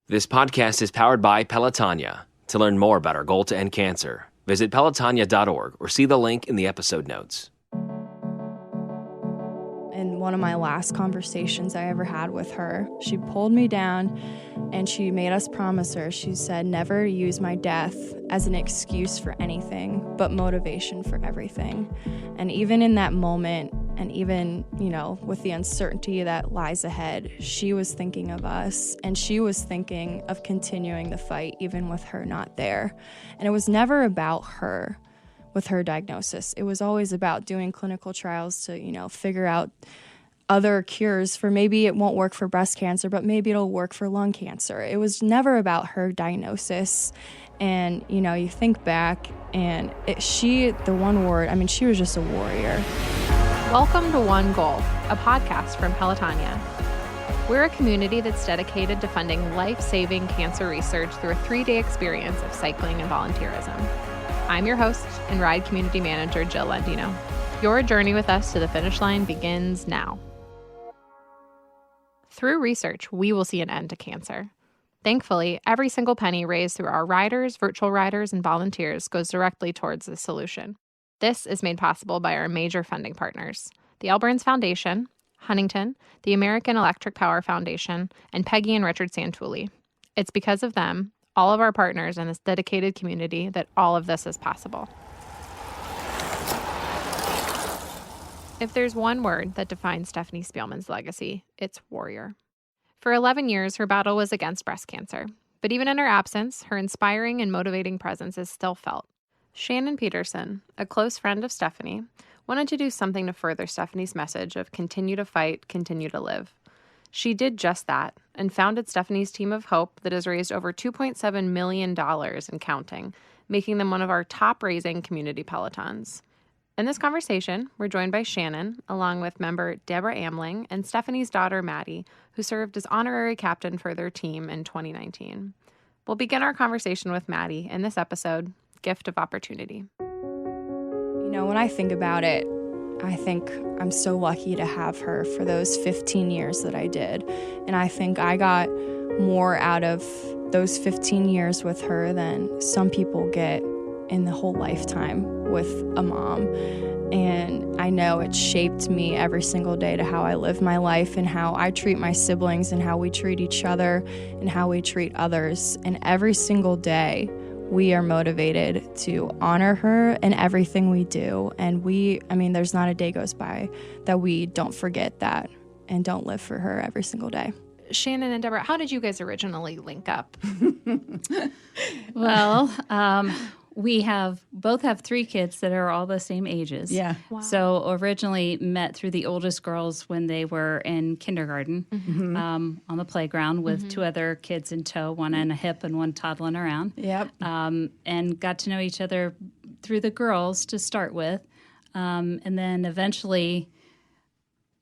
This podcast is powered by Pelotonia. To learn more about our goal to end cancer, visit Pelotonia.org or see the link in the episode notes. In one of my last conversations I ever had with her, she pulled me down and she made us promise her. She said, never use my death as an excuse for anything, but motivation for everything. And even in that moment, and even, with the uncertainty that lies ahead, she was thinking of us, and she was thinking of continuing the fight, even with her not there. And it was never about her with her diagnosis. It was always about doing clinical trials to, figure out other cures for maybe it won't work for breast cancer, but maybe it'll work for lung cancer. It was never about her diagnosis. And, you think back and she was just a warrior. Welcome to One Goal, a podcast from Pelotonia. We're a community that's dedicated to funding life-saving cancer research through a 3-day experience of cycling and volunteerism. I'm your host and ride community manager, Jill Lendino. Your journey with us to the finish line begins now. Through research, we will see an end to cancer. Thankfully, every single penny raised through our riders, virtual riders, and volunteers goes directly towards the solution. This is made possible by our major funding partners, the L. Burns Foundation, Huntington, the American Electric Power Foundation, and Peggy and Richard Santulli. It's because of them, all of our partners in this dedicated community, that all of this is possible. If there's one word that defines Stefanie Spielman's legacy, it's warrior. For 11 years, her battle was against breast cancer, but even in her absence, her inspiring and motivating presence is still felt. Shannon Peterson, a close friend of Stefanie, wanted to do something to further Stefanie's message of continue to fight, continue to live. She did just that and founded Stefanie's Team of Hope that has raised over $2.7 million and counting, making them one of our top-raising community Pelotons. In this conversation, we're joined by Shannon, along with member Debra Amling and Stefanie's daughter Maddie, who served as honorary captain for their team in 2019. We'll begin our conversation with Maddie in this episode, Gift of Opportunity. When I think about it, I think I'm so lucky to have her for those 15 years that I did. And I think I got more out of those 15 years with her than some people get in the whole lifetime with a mom. And I know it shaped me every single day to how I live my life and how I treat my siblings and how we treat each other and how we treat others. And every single day, we are motivated to honor her in everything we do. And there's not a day goes by that we don't forget that and don't live for her every single day. Shannon and Debra, how did you guys originally link up? Well, we both have 3 kids that are all the same ages. Yeah. Wow. So originally met through the oldest girls when they were in kindergarten on the playground with 2 other kids in tow, one on a hip and one toddling around. Yep. And got to know each other through the girls to start with. And then eventually...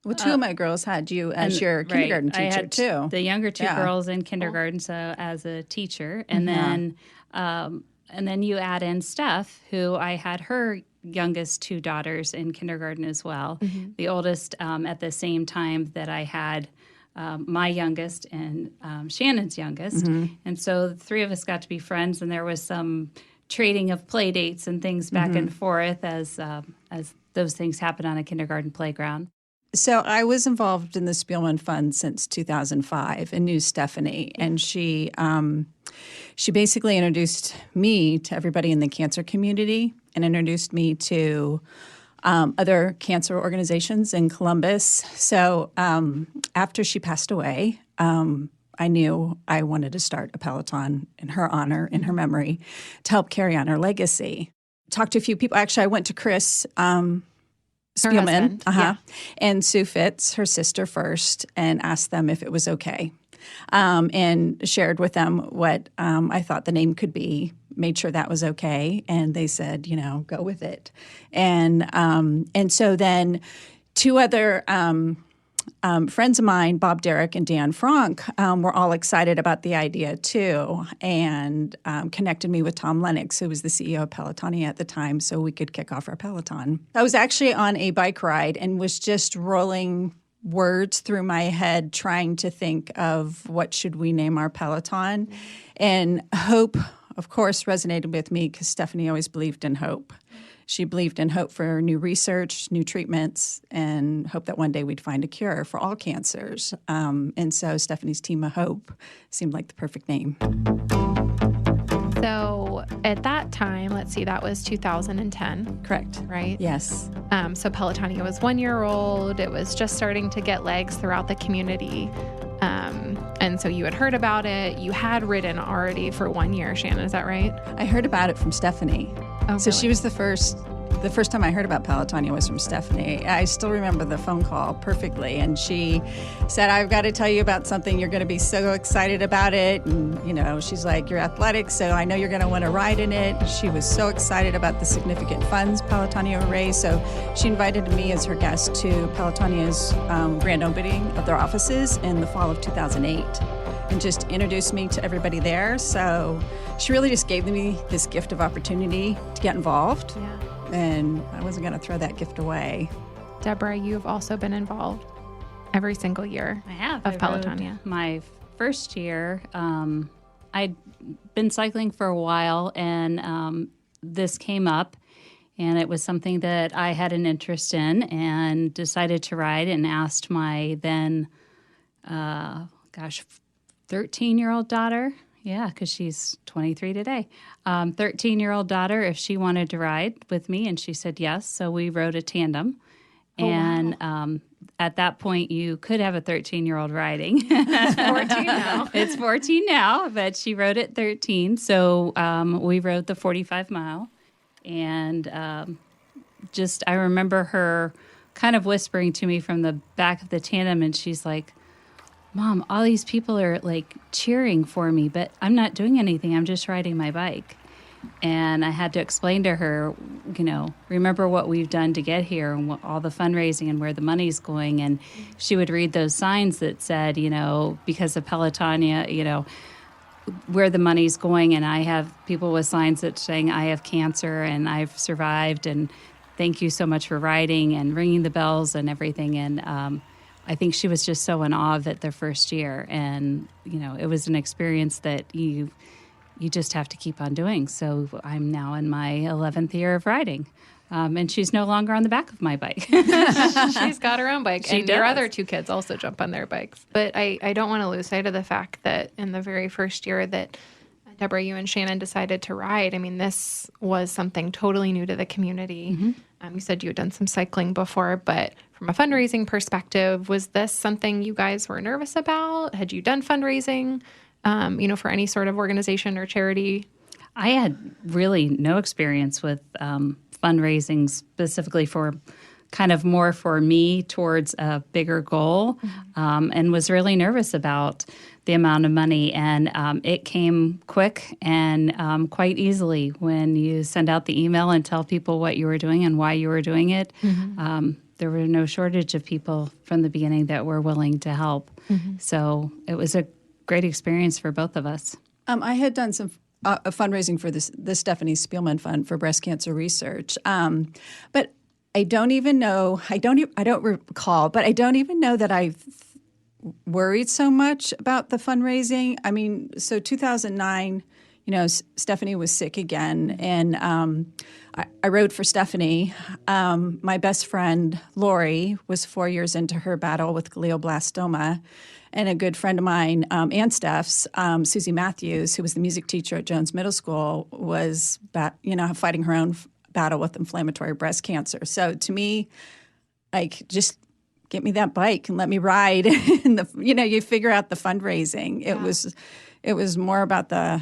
Well, 2 of my girls had you as your kindergarten teacher, I had too. The younger 2 girls in kindergarten, so as a teacher. And then you add in Steph, who I had her youngest 2 daughters in kindergarten as well. The oldest at the same time that I had my youngest and Shannon's youngest. And so the 3 of us got to be friends, and there was some trading of play dates and things back and forth as those things happen on a kindergarten playground. So I was involved in the Spielman Fund since 2005 and knew Stefanie. And she basically introduced me to everybody in the cancer community and introduced me to other cancer organizations in Columbus. So after she passed away, I knew I wanted to start a Peloton in her honor, in her memory, to help carry on her legacy. Talked to a few people. Actually, I went to Chris Spielman, and Sue Fitz, her sister, first, and asked them if it was okay, and shared with them what I thought the name could be. Made sure that was okay, and they said, go with it. And so then 2 other friends of mine, Bob Derrick and Dan Frank, were all excited about the idea too, and connected me with Tom Lennox, who was the CEO of Pelotonia at the time, so we could kick off our Peloton. I was actually on a bike ride and was just rolling words through my head trying to think of what should we name our Peloton. And hope, of course, resonated with me because Stefanie always believed in hope. She believed in hope for new research, new treatments, and hope that one day we'd find a cure for all cancers. And so Stefanie's Team of Hope seemed like the perfect name. So at that time, let's see, that was 2010. Correct. Right? Yes. So Pelotonia was 1 year old. It was just starting to get legs throughout the community. And so you had heard about it. You had ridden already for 1 year, Shannon, is that right? I heard about it from Stefanie. Oh, so really? she was the first time I heard about Pelotonia was from Stefanie. I still remember the phone call perfectly. And she said, I've got to tell you about something. You're going to be so excited about it. And, you know, she's like, you're athletic, so I know you're going to want to ride in it. She was so excited about the significant funds Pelotonia would raise. So she invited me as her guest to Pelotonia's grand opening of their offices in the fall of 2008 and just introduced me to everybody there. So she really just gave me this gift of opportunity to get involved. Yeah. And I wasn't going to throw that gift away. Deborah, you've also been involved every single year I have. of I rode Pelotonia. my first year, I'd been cycling for a while, and this came up, and it was something that I had an interest in and decided to ride and asked my then, 13-year-old daughter. Yeah, because she's 23 today. 13-year-old daughter, if she wanted to ride with me, and she said yes. So we rode a tandem. Oh, and wow. At that point, you could have a 13-year-old riding. It's 14 now. It's 14 now, but she rode at 13. So we rode the 45-mile. And I remember her kind of whispering to me from the back of the tandem, and she's like, Mom, all these people are like cheering for me, but I'm not doing anything. I'm just riding my bike. And I had to explain to her, you know, remember what we've done to get here and all the fundraising and where the money's going. And she would read those signs that said, you know, because of Pelotonia, you know, where the money's going. And I have people with signs that saying, I have cancer and I've survived. And thank you so much for riding and ringing the bells and everything. And I think she was just so in awe of it their first year. And, you know, it was an experience that you just have to keep on doing. So I'm now in my 11th year of riding. And she's no longer on the back of my bike. She's got her own bike. She and does. Your other two kids also jump on their bikes. But I don't want to lose sight of the fact that in the very first year that Deborah, you and Shannon decided to ride, I mean, this was something totally new to the community. Mm-hmm. You said you had done some cycling before, but from a fundraising perspective, was this something you guys were nervous about? Had you done fundraising, for any sort of organization or charity? I had really no experience with fundraising specifically for kind of more for me towards a bigger goal, and was really nervous about the amount of money. And it came quick and quite easily when you send out the email and tell people what you were doing and why you were doing it. Mm-hmm. There were no shortage of people from the beginning that were willing to help. Mm-hmm. So it was a great experience for both of us. I had done some fundraising for the Stefanie Spielman Fund for breast cancer research, but I don't even know. I don't recall, but I don't even know that I worried so much about the fundraising. I mean, so 2009, Stefanie was sick again, and I rode for Stefanie. My best friend Lori was 4 years into her battle with glioblastoma, and a good friend of mine, and Steph's, Susie Matthews, who was the music teacher at Jones Middle School, was fighting her own battle with inflammatory breast cancer. So to me, like, just get me that bike and let me ride. And you figure out the fundraising. Yeah. It was more about the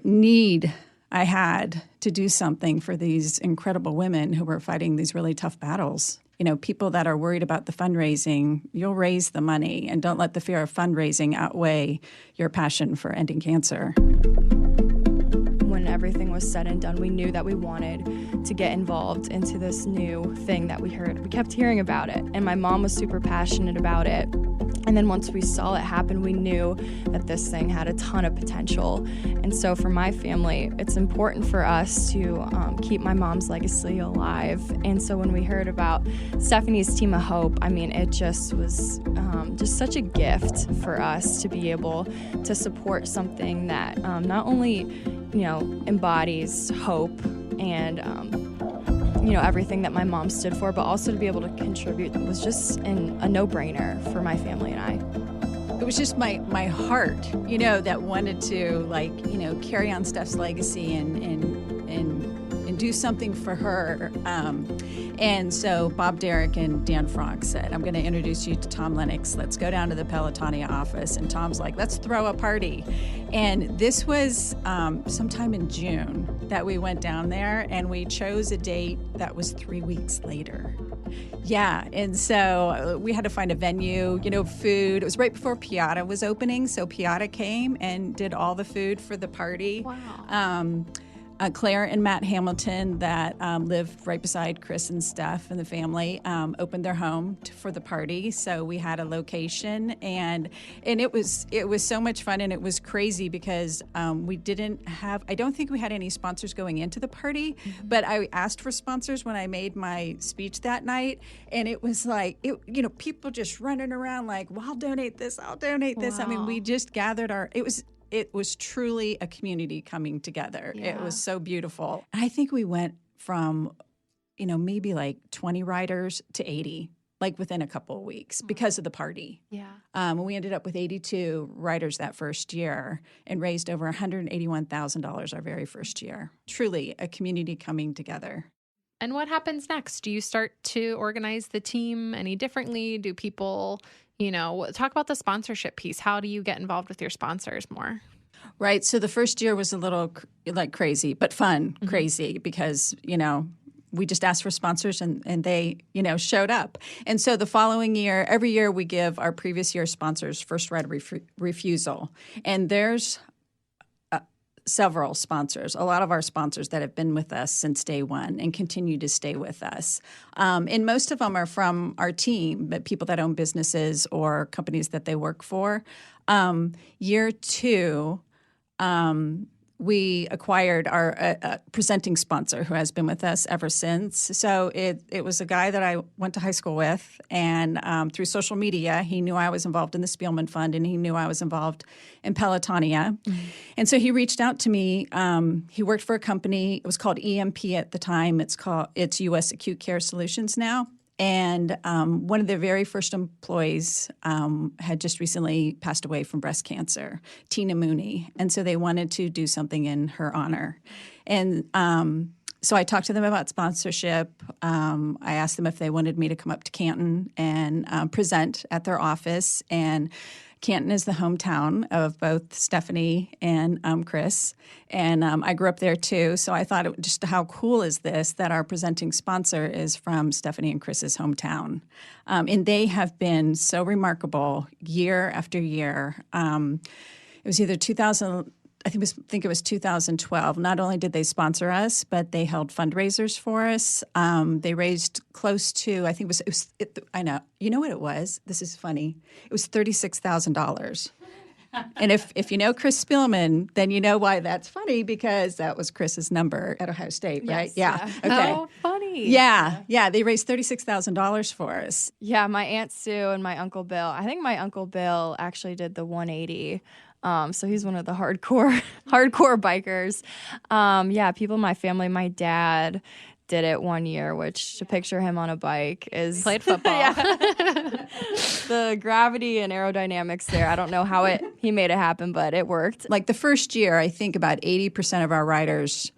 need I had to do something for these incredible women who were fighting these really tough battles. People that are worried about the fundraising, you'll raise the money, and don't let the fear of fundraising outweigh your passion for ending cancer. everything was said and done, we knew that we wanted to get involved into this new thing that we heard. We kept hearing about it, and my mom was super passionate about it. And then once we saw it happen, we knew that this thing had a ton of potential. And so for my family, it's important for us to keep my mom's legacy alive. And so when we heard about Stefanie's Team of Hope, I mean, it just was just such a gift for us to be able to support something that not only, embodies hope and everything that my mom stood for, but also to be able to contribute was just a no-brainer for my family and I. It was just my heart, that wanted to carry on Steph's legacy and do something for her. And so Bob Derrick and Dan Franck said, I'm going to introduce you to Tom Lennox. Let's go down to the Pelotonia office. And Tom's like, let's throw a party. And this was sometime in June that we went down there, and we chose a date that was 3 weeks later. Yeah, and so we had to find a venue, food. It was right before Piata was opening, so Piata came and did all the food for the party. Wow. Claire and Matt Hamilton, that lived right beside Chris and Steph and the family, opened their home for the party. So we had a location, and it was so much fun, and it was crazy because we didn't have. I don't think we had any sponsors going into the party, but I asked for sponsors when I made my speech that night, and it was like people just running around like, well, I'll donate this, I'll donate this. Wow. I mean, we just gathered It was truly a community coming together. Yeah. It was so beautiful. And I think we went from, maybe like 20 riders to 80, like within a couple of weeks because of the party. Yeah. We ended up with 82 riders that first year and raised over $181,000 our very first year. Truly a community coming together. And what happens next? Do you start to organize the team any differently? Do people... talk about the sponsorship piece. How do you get involved with your sponsors more? Right. So the first year was a little crazy, but fun, crazy, because, we just asked for sponsors and they, showed up. And so the following year, every year we give our previous year sponsors first right of refusal. And there's several sponsors, a lot of our sponsors that have been with us since day one and continue to stay with us. And most of them are from our team, but people that own businesses or companies that they work for. Year two, we acquired our presenting sponsor who has been with us ever since. So it was a guy that I went to high school with, and through social media, he knew I was involved in the Spielman Fund, and he knew I was involved in Pelotonia. Mm-hmm. And so he reached out to me. He worked for a company. It was called EMP at the time. It's U.S. Acute Care Solutions now. And one of their very first employees had just recently passed away from breast cancer, Tina Mooney. And so they wanted to do something in her honor. And so I talked to them about sponsorship. I asked them if they wanted me to come up to Canton and present at their office. And Canton is the hometown of both Stefanie and Chris, and I grew up there too. So I thought, just how cool is this that our presenting sponsor is from Stefanie and Chris's hometown, and they have been so remarkable year after year. It was either 2000. I think it was 2012. Not only did they sponsor us, but they held fundraisers for us. They raised close to, I think I know. You know what it was? This is funny. It was $36,000. And if you know Chris Spielman, then you know why that's funny, because that was Chris's number at Ohio State, right? Yes, yeah. Okay. How funny. Yeah. They raised $36,000 for us. Yeah, my Aunt Sue and my Uncle Bill. I think my Uncle Bill actually did the 180. So he's one of the hardcore bikers. People in my family, my dad did it one year, which to picture him on a bike is... Played football. The gravity and aerodynamics there, I don't know how he made it happen, but it worked. Like the first year, I think about 80% of our riders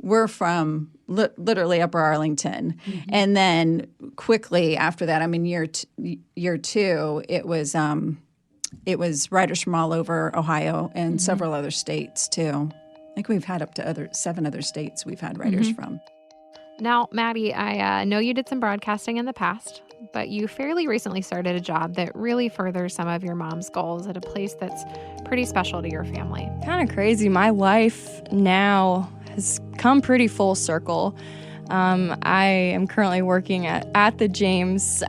were from literally Upper Arlington. Mm-hmm. And then quickly after that, year two, it was riders from all over Ohio and several other states too. I think we've had up to 7 other states we've had riders from. Now, Maddie, I know you did some broadcasting in the past, but you fairly recently started a job that really furthers some of your mom's goals at a place that's pretty special to your family. Kind of crazy. My life now has come pretty full circle. I am currently working at the James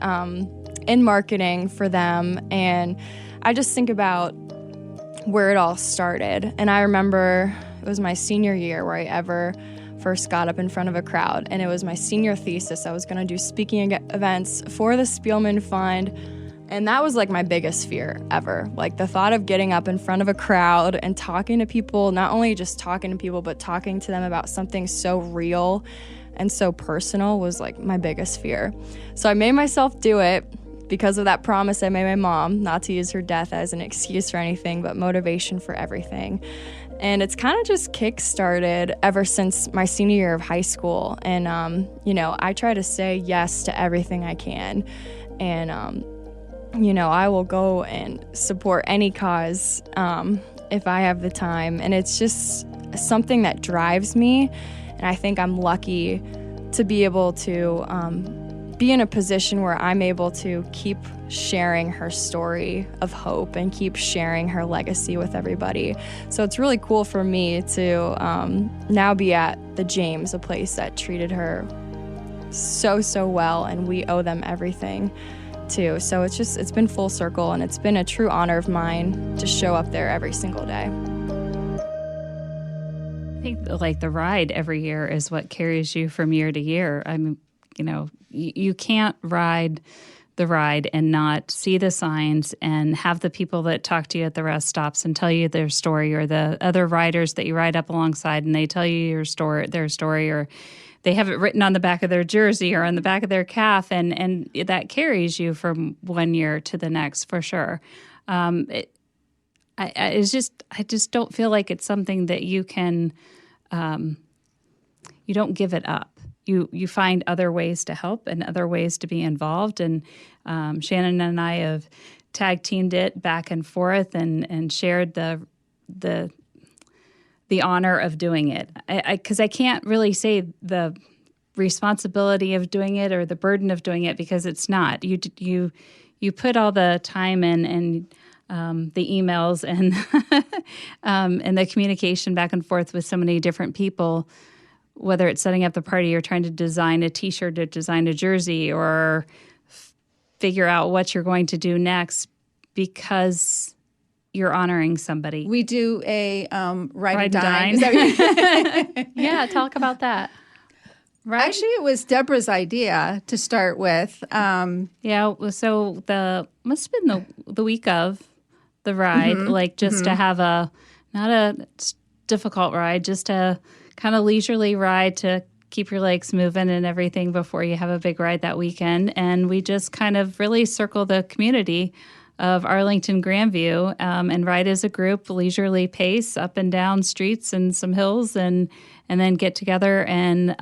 in marketing for them, and I just think about where it all started. And I remember it was my senior year where I ever first got up in front of a crowd, and it was my senior thesis. I was going to do speaking events for the Spielman Fund, and that was like my biggest fear ever. Like the thought of getting up in front of a crowd and talking to people, not only just talking to people, but talking to them about something so real and so personal was like my biggest fear. So I made myself do it because of that promise I made my mom, not to use her death as an excuse for anything, but motivation for everything. And it's kind of just kick-started ever since my senior year of high school. And, I try to say yes to everything I can. And, I will go and support any cause if I have the time. And it's just something that drives me. And I think I'm lucky to be able to be in a position where I'm able to keep sharing her story of hope and keep sharing her legacy with everybody. So it's really cool for me to now be at the James, a place that treated her so well, and we owe them everything too. So it's been full circle, and it's been a true honor of mine to show up there every single day. I think like the ride every year is what carries you from year to year. I mean, you can't ride the ride and not see the signs and have the people that talk to you at the rest stops and tell you their story, or the other riders that you ride up alongside and they tell you their story, or they have it written on the back of their jersey or on the back of their calf, and that carries you from one year to the next for sure. I just don't feel like it's something that you can, you don't give it up. You find other ways to help and other ways to be involved. And Shannon and I have tag teamed it back and forth and shared the honor of doing it. Because I can't really say the responsibility of doing it or the burden of doing it, because it's not. You put all the time in and the emails and and the communication back and forth with so many different people, whether it's setting up the party or trying to design a T-shirt or design a jersey or figure out what you're going to do next, because you're honoring somebody. We do a ride and dine. dine. Is that what Yeah, talk about that. Right? Actually, it was Debra's idea to start with. Yeah, so must have been the week of the ride, to have not a difficult ride, just a kind of leisurely ride to keep your legs moving and everything before you have a big ride that weekend. And we just kind of really circle the community of Arlington Grandview and ride as a group, leisurely pace up and down streets and some hills, and then get together and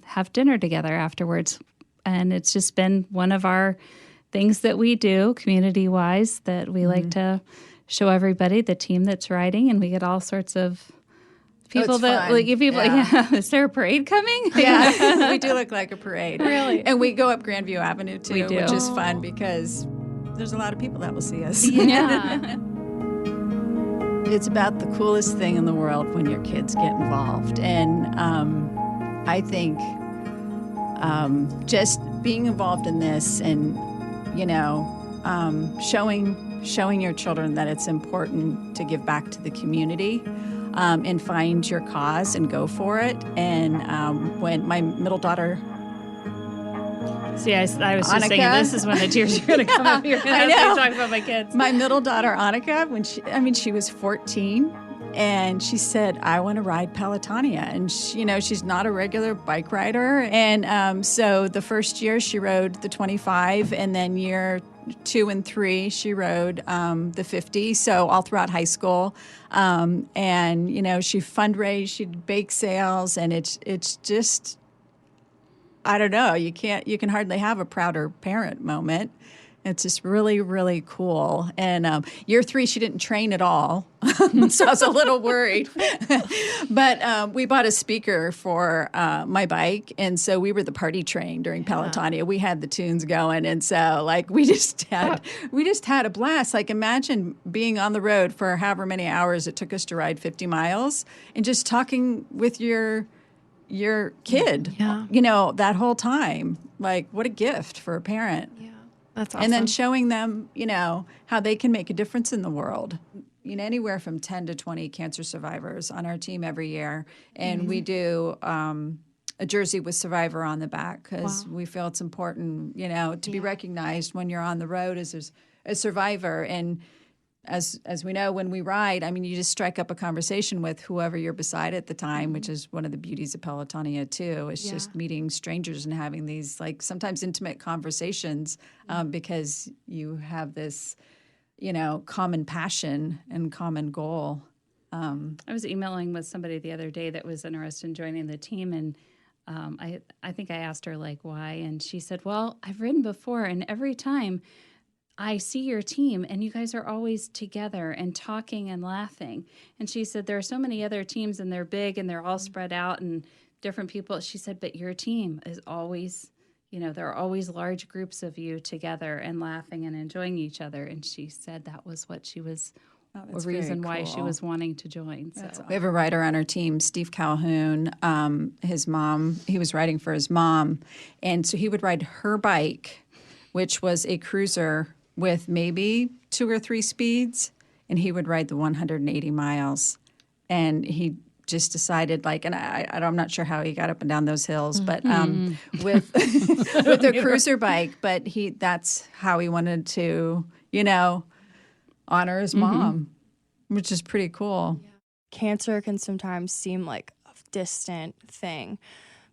have dinner together afterwards. And it's just been one of our things that we do community-wise that we like to show everybody, the team that's riding, and we get all sorts of people is there a parade coming? Yeah, we do look like a parade. Really? And we go up Grandview Avenue too, We do. which is fun because there's a lot of people that will see us. Yeah. It's about the coolest thing in the world when your kids get involved. And I think just being involved in this and, showing your children that it's important to give back to the community and find your cause and go for it. And when my middle daughter... See, I was just Annika. thinking this is when the tears are going to come up. You're going to have to talk about my kids. My middle daughter, Annika, when she was 14, and she said, I want to ride Pelotonia. And, she's not a regular bike rider. And so the first year she rode the 25, and then year 2 and 3 she rode the 50. So all throughout high school. And, she fundraised, she did bake sales, and it's just... I don't know. You can hardly have a prouder parent moment It's just really, really cool. And year 3, she didn't train at all, so I was a little worried. But we bought a speaker for my bike, and so we were the party train during Pelotonia. We had the tunes going, and so like we just had a blast. Like imagine being on the road for however many hours it took us to ride 50 miles, and just talking with your kid, that whole time. Like what a gift for a parent. Yeah. That's awesome. And then showing them, how they can make a difference in the world. Anywhere from 10 to 20 cancer survivors on our team every year. And we do a jersey with survivor on the back because we feel it's important, to be recognized when you're on the road as a survivor. And as we know, when we ride, you just strike up a conversation with whoever you're beside at the time, which is one of the beauties of Pelotonia, too. It's just meeting strangers and having these, sometimes intimate conversations because you have this, common passion and common goal. I was emailing with somebody the other day that was interested in joining the team, and I think I asked her, why, and she said, well, I've ridden before, and every time I see your team and you guys are always together and talking and laughing. And she said, there are so many other teams and they're big and they're all spread out and different people. She said, but your team is always, there are always large groups of you together and laughing and enjoying each other. And she said that was what she was, a reason why she was wanting to join. So we have a rider on our team, Steve Calhoun. His mom, he was riding for his mom. And so he would ride her bike, which was a cruiser with maybe 2 or 3 speeds, and he would ride the 180 miles. And he just decided, and I'm not sure how he got up and down those hills, but with a cruiser bike. But that's how he wanted to, honor his mom, which is pretty cool. Yeah. Cancer can sometimes seem like a distant thing,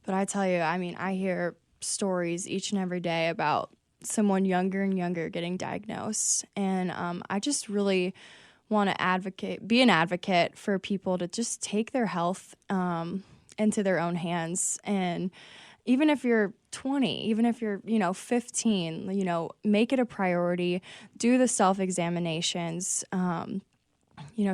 but I tell you, I hear stories each and every day about someone younger and younger getting diagnosed. And I just really want to be an advocate for people to just take their health into their own hands. And even if you're 20, even if you're, 15, make it a priority, do the self-examinations,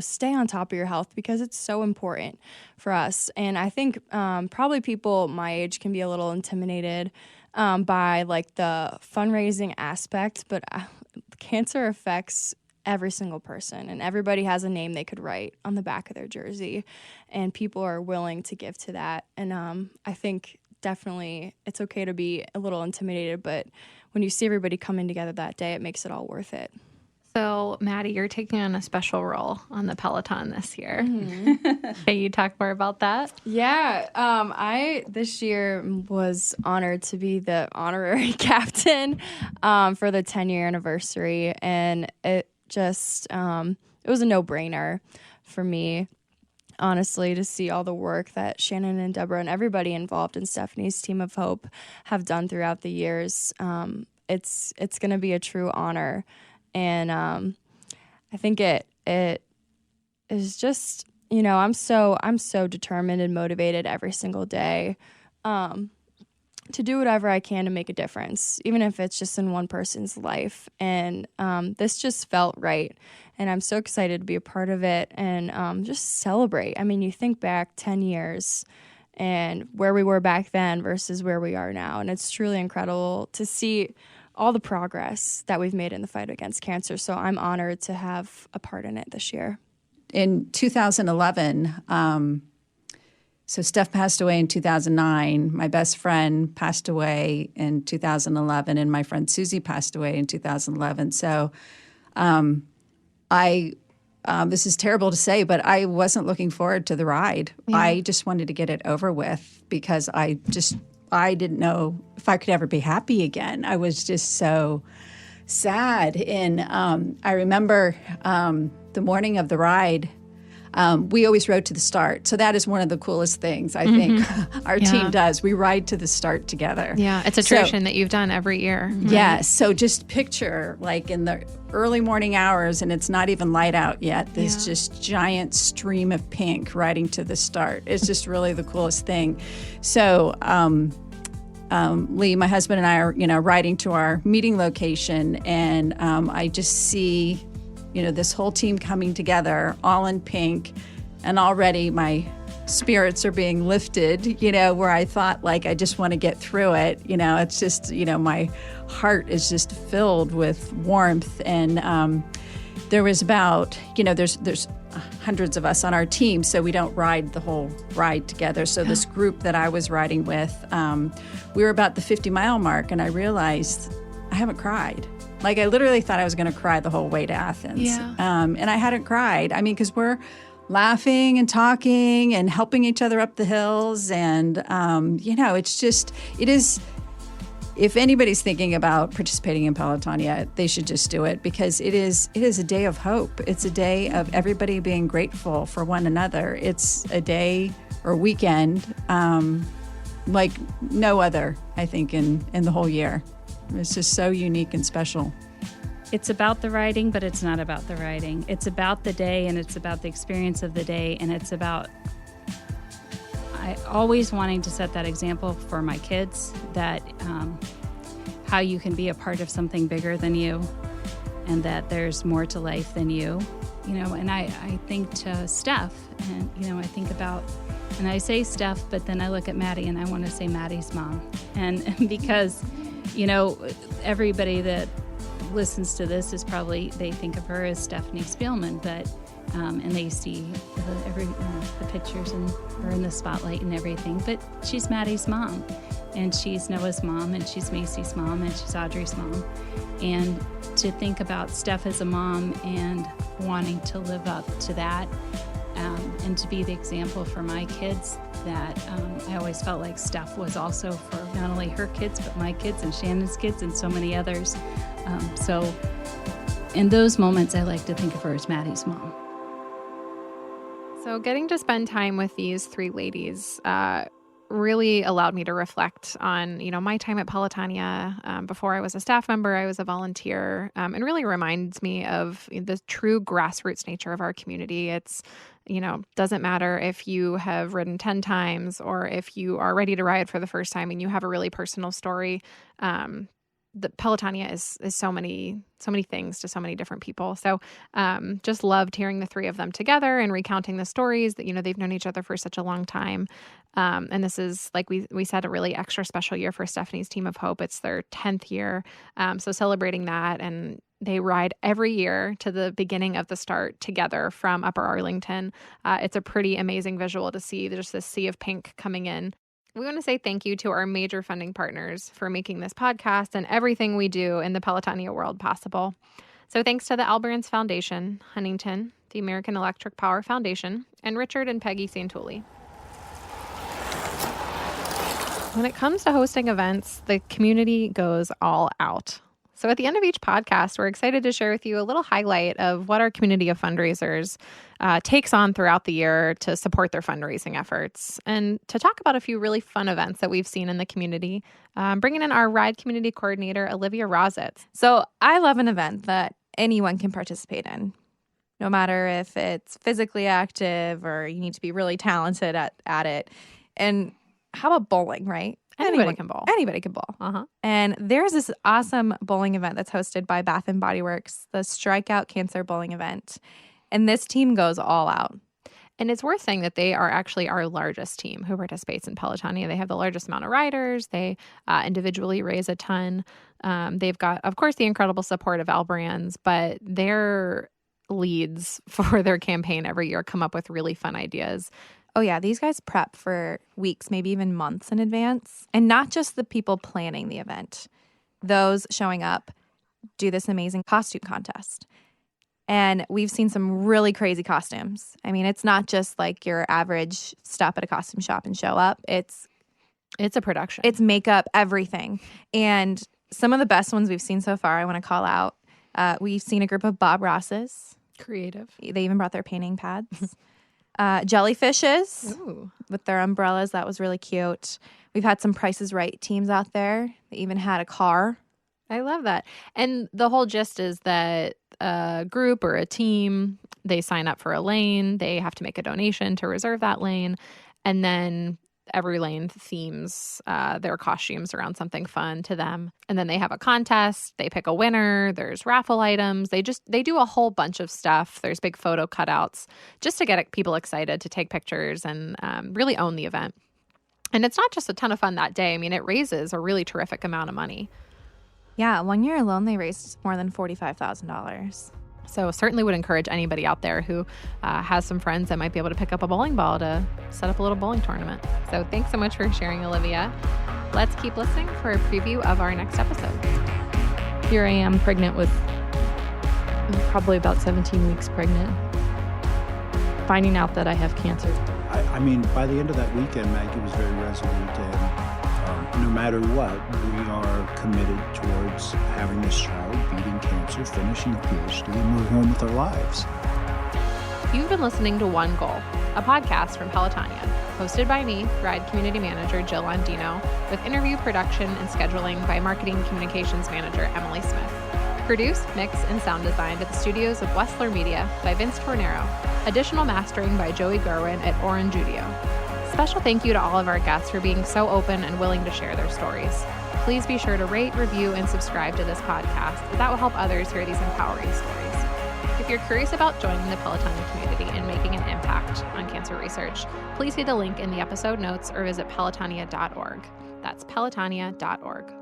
stay on top of your health because it's so important for us. And I think probably people my age can be a little intimidated by the fundraising aspect, but cancer affects every single person, and everybody has a name they could write on the back of their jersey, and people are willing to give to that. And I think definitely it's okay to be a little intimidated, but when you see everybody coming together that day, it makes it all worth it. So, Maddie, you're taking on a special role on the Peloton this year. Mm-hmm. Can you talk more about that? Yeah. I, this year, was honored to be the honorary captain for the 10-year anniversary. And it just, it was a no-brainer for me, honestly, to see all the work that Shannon and Debra and everybody involved in Stefanie's Team of Hope have done throughout the years. It's going to be a true honor. And I think it is just, I'm so determined and motivated every single day to do whatever I can to make a difference, even if it's just in one person's life. And this just felt right. And I'm so excited to be a part of it and just celebrate. You think back 10 years and where we were back then versus where we are now. And it's truly incredible to see all the progress that we've made in the fight against cancer. So I'm honored to have a part in it this year. In 2011, so Steph passed away in 2009. My best friend passed away in 2011, and my friend Susie passed away in 2011. So this is terrible to say, but I wasn't looking forward to the ride. Yeah. I just wanted to get it over with because I didn't know if I could ever be happy again. I was just so sad. And I remember the morning of the ride, we always rode to the start. So that is one of the coolest things I think our team does. We ride to the start together. Yeah, it's a tradition that you've done every year. Right? Yeah, so just picture in the early morning hours, and it's not even light out yet, this just giant stream of pink riding to the start. It's just really the coolest thing. So Lee, my husband, and I are, riding to our meeting location, and I just see, this whole team coming together, all in pink, and already my spirits are being lifted, where I thought, like, I just want to get through it. It's just, my heart is just filled with warmth. And there was about, there's hundreds of us on our team, so we don't ride the whole ride together. So this group that I was riding with, we were about the 50-mile mark, and I realized I haven't cried. Like, I literally thought I was going to cry the whole way to Athens. Yeah. And I hadn't cried. I mean, because we're laughing and talking and helping each other up the hills. And, it is, if anybody's thinking about participating in Pelotonia, they should just do it, because it is a day of hope. It's a day of everybody being grateful for one another. It's a day or weekend like no other, I think, in the whole year. It's just so unique and special. It's about the riding, but it's not about the riding. It's about the day, and it's about the experience of the day, and it's about I always wanting to set that example for my kids, that how you can be a part of something bigger than you, and that there's more to life than you. And I think to Steph, and I think about, and I say Steph, but then I look at Maddie and I want to say Maddie's mom. And because, everybody that listens to this is probably, they think of her as Stefanie Spielman, but and they see the pictures and her in the spotlight and everything. But she's Maddie's mom, and she's Noah's mom, and she's Macy's mom, and she's Audrey's mom. And to think about Steph as a mom and wanting to live up to that, and to be the example for my kids, that I always felt like Steph was also for not only her kids, but my kids and Shannon's kids and so many others. So in those moments, I like to think of her as Maddie's mom. So getting to spend time with these three ladies really allowed me to reflect on, my time at Pelotonia. Before I was a staff member, I was a volunteer, and really reminds me of the true grassroots nature of our community. It's, doesn't matter if you have ridden 10 times or if you are ready to ride for the first time and you have a really personal story. The Pelotonia is so many things to so many different people. So just loved hearing the three of them together and recounting the stories that, they've known each other for such a long time. And this is, like we said, a really extra special year for Stefanie's Team of Hope. It's their 10th year. So celebrating that, and they ride every year to the beginning of the start together from Upper Arlington. It's a pretty amazing visual to see just this sea of pink coming in. We want to say thank you to our major funding partners for making this podcast and everything we do in the Pelotonia world possible. So thanks to the Alberans Foundation, Huntington, the American Electric Power Foundation, and Richard and Peggy Santulli. When it comes to hosting events, the community goes all out. So at the end of each podcast, we're excited to share with you a little highlight of what our community of fundraisers takes on throughout the year to support their fundraising efforts, and to talk about a few really fun events that we've seen in the community, bringing in our Ride Community Coordinator, Olivia Rozitz. So I love an event that anyone can participate in, no matter if it's physically active or you need to be really talented at it. And how about bowling, right? Anybody can bowl. Anybody can bowl. Uh-huh. And there's this awesome bowling event that's hosted by Bath & Body Works, the Strikeout Cancer Bowling event. And this team goes all out. And it's worth saying that they are actually our largest team who participates in Pelotonia. They have the largest amount of riders. They individually raise a ton. They've got, of course, the incredible support of Alberans, but their leads for their campaign every year come up with really fun ideas. Oh, yeah. These guys prep for weeks, maybe even months in advance. And not just the people planning the event. Those showing up do this amazing costume contest. And we've seen some really crazy costumes. I mean, it's not just like your average stop at a costume shop and show up. It's a production. It's makeup, everything. And some of the best ones we've seen so far, I want to call out. We've seen a group of Bob Rosses. Creative. They even brought their painting pads. Jellyfishes. Ooh. With their umbrellas. That was really cute. We've had some Price is Right teams out there. They even had a car. I love that. And the whole gist is that a group or a team, they sign up for a lane. They have to make a donation to reserve that lane. And then every lane themes their costumes around something fun to them. And then they have a contest. They pick a winner. There's raffle items. They do a whole bunch of stuff. There's big photo cutouts just to get people excited to take pictures and really own the event. And it's not just a ton of fun that day. I mean, it raises a really terrific amount of money. Yeah, 1 year alone, they raised more than $45,000. So certainly would encourage anybody out there who has some friends that might be able to pick up a bowling ball to set up a little bowling tournament. So thanks so much for sharing, Olivia. Let's keep listening for a preview of our next episode. Here I am pregnant with probably about 17 weeks pregnant, finding out that I have cancer. I mean, by the end of that weekend, Maggie was very resolute, and no matter what, we are committed towards having this child, beating cancer, finishing the PhD, and moving on with our lives. You've been listening to One Goal, a podcast from Pelotonia, hosted by me, Ride Community Manager Jill Ondino, with interview production and scheduling by Marketing Communications Manager Emily Smith. Produced, mixed, and sound designed at the studios of Westler Media by Vince Tornero. Additional mastering by Joey Gerwin at Orange Studio. Special thank you to all of our guests for being so open and willing to share their stories. Please be sure to rate, review, and subscribe to this podcast. That will help others hear these empowering stories. If you're curious about joining the Pelotonia community and making an impact on cancer research, please see the link in the episode notes or visit pelotonia.org. That's pelotonia.org.